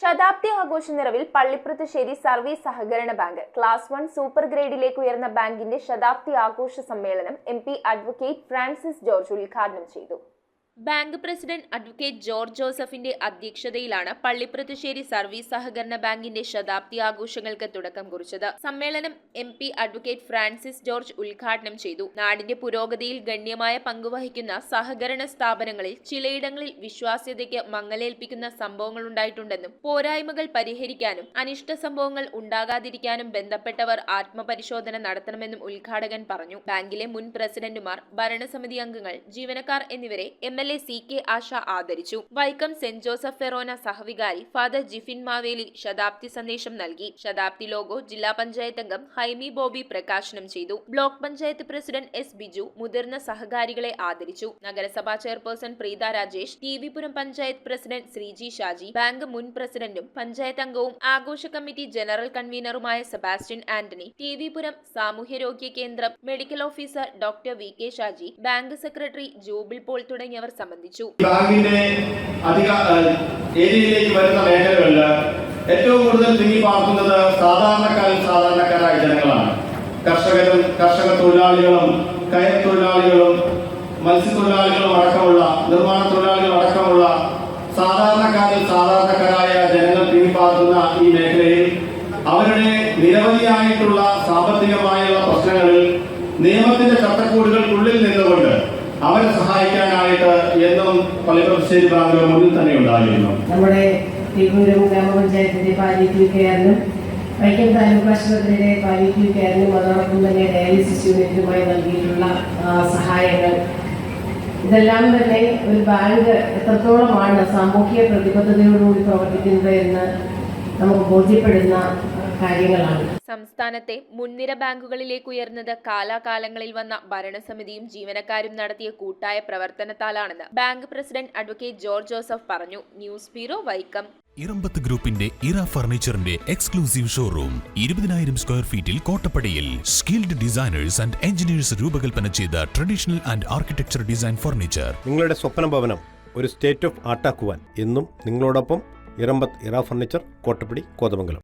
ശതാബ്ദി ആഘോഷ നിറവിൽ പള്ളിപ്രത്തുശ്ശേരി സർവീസ് സഹകരണ ബാങ്ക് ക്ലാസ് 1 സൂപ്പർ ഗ്രേഡിലേക്ക് ഉയർന്ന ബാങ്കിന്റെ ശതാബ്ദി ആഘോഷ സമ്മേളനം MP അഡ്വക്കേറ്റ് ഫ്രാൻസിസ് ജോർജ് ഉദ്ഘാടനം ചെയ്തു. ബാങ്ക് പ്രസിഡന്റ് അഡ്വക്കേറ്റ് ജോർജ് ജോസഫിന്റെ അധ്യക്ഷതയിലാണ് പള്ളിപ്രത്തുശ്ശേരി സർവീസ് സഹകരണ ബാങ്കിന്റെ ശതാബ്ദി ആഘോഷങ്ങൾക്ക് തുടക്കം കുറിച്ചത്. സമ്മേളനം MP അഡ്വക്കേറ്റ് ഫ്രാൻസിസ് ജോർജ് ഉദ്ഘാടനം ചെയ്തു. നാടിന്റെ പുരോഗതിയിൽ ഗണ്യമായ പങ്കുവഹിക്കുന്ന സഹകരണ സ്ഥാപനങ്ങളിൽ ചിലയിടങ്ങളിൽ വിശ്വാസ്യതയ്ക്ക് മങ്ങലേൽപ്പിക്കുന്ന സംഭവങ്ങളുണ്ടായിട്ടുണ്ടെന്നും പോരായ്മകൾ പരിഹരിക്കാനും അനിഷ്ട സംഭവങ്ങൾ ഉണ്ടാകാതിരിക്കാനും ബന്ധപ്പെട്ടവർ ആത്മപരിശോധന നടത്തണമെന്നും ഉദ്ഘാടകൻ പറഞ്ഞു. ബാങ്കിലെ മുൻ പ്രസിഡന്റുമാർ, ഭരണസമിതി അംഗങ്ങൾ, ജീവനക്കാർ എന്നിവരെ MLA CK ആശ ആദരിച്ചു. വൈക്കം സെന്റ് ജോസഫ് ഫെറോന സഹവികാരി ഫാദർ ജിഫിൻ മാവേലി ശതാബ്ദി സന്ദേശം നൽകി. ശതാബ്ദി ലോഗോ ജില്ലാ പഞ്ചായത്ത് അംഗം ഹൈമി ബോബി പ്രകാശനം ചെയ്തു. Block panchayat president S Biju മുതിർന്ന സഹകാരികളെ ആദരിച്ചു. നഗരസഭാ chairperson Preetha Rajesh, TV Puram panchayat president Sreeji Shaji, bank മുൻ പ്രസിഡന്റും പഞ്ചായത്ത് അംഗവും ആഘോഷ കമ്മിറ്റി ജനറൽ കൺവീനറുമായ സെബാസ്റ്റ്യൻ ആന്റണി, TV പുരം സാമൂഹ്യരോഗ്യ കേന്ദ്രം medical officer doctor VK Shaji, bank secretary Jubil Paul തുടങ്ങിയവർ സംബന്ധിച്ചു. ബാങ്കിന്റെ ഏരിയയിലേക്ക് വരുന്ന മേഖലകളിൽ ഏറ്റവും കൂടുതൽ തിങ്ങി പാർക്കുന്നത് സാധാരണക്കാരായ ജനങ്ങളാണ്. കർഷക തൊഴിലാളികളും, കയർ തൊഴിലാളികളും, മത്സ്യത്തൊഴിലാളികളും അടക്കമുള്ള, നിർമ്മാണ തൊഴിലാളികളും അടക്കമുള്ള സാധാരണക്കാരായ ജനങ്ങൾ തിങ്ങി പാർക്കുന്ന ഈ മേഖലയിൽ അവരുടെ നിരവധിയായിട്ടുള്ള സാമ്പത്തികമായുള്ള പ്രശ്നങ്ങളിൽ നിയമത്തിന്റെ ചട്ടക്കൂടുകൾക്കുള്ളിൽ നിന്നുകൊണ്ട് അവരെ സഹായിക്കാനായിട്ട് എന്നും പള്ളിപ്രത്തുശ്ശേരി ബാങ്ക് മുന്നിൽ തന്നെ ഉണ്ടായിരുന്നു. നമ്മുടെ തിരുവനന്തപുരം ഗ്രാമപഞ്ചായത്തിന്റെ പാലിയേറ്റീവ് കെയറിനും വൈക്കം താലൂക്ക് ആശുപത്രിയിലെ പാലിയേറ്റീവ് കെയറിനും അതോടൊപ്പം തന്നെ ഡയാലിസിസ് യൂണിറ്റിനുമായി നൽകിയിട്ടുള്ള സഹായങ്ങൾ, ഇതെല്ലാം തന്നെ ഒരു ബാങ്ക് എത്രത്തോളമാണ് സാമൂഹിക പ്രതിബദ്ധതയോടുകൂടി പ്രവർത്തിക്കുന്നത് എന്ന് നമുക്ക് ബോധ്യപ്പെടുന്ന കാര്യങ്ങളാണ്. സംസ്ഥാനത്തെ മുൻനിര ബാങ്കുകളിലേക്ക് ഉയർന്നത് കാലാകാലങ്ങളിൽ വന്ന ഭരണസമിതിയും ജീവനക്കാരും നടത്തിയ കൂട്ടായ പ്രവർത്തനത്താലാണെന്ന് bank president advocate George Joseph പറഞ്ഞു. News bureau, Vaikom. ഇറമ്പത്ത് ഗ്രൂപ്പിന്റെ ഇറ ഫർണിച്ചറിന്റെ എക്സ്ക്ലൂസീവ് ഷോറൂം 20,000 സ്ക്വയർ ഫീറ്റിൽ കോട്ടപ്പടിയിൽ. സ്കിൽഡ് ഡിസൈനേഴ്സ് ആൻഡ് എഞ്ചിനീയേഴ്സ് രൂപകൽപ്പന ചെയ്ത traditional and architecture design furniture. നിങ്ങളുടെ സ്വപ്ന ഭവനം ഒരു സ്റ്റേറ്റ് ഓഫ് ആർട്ടാക്കുവാൻ എന്നും നിങ്ങളോടൊപ്പം ഇറമ്പത്ത് ഇറ ഫർണിച്ചർ, കോട്ടപ്പടി, കോതമംഗലം.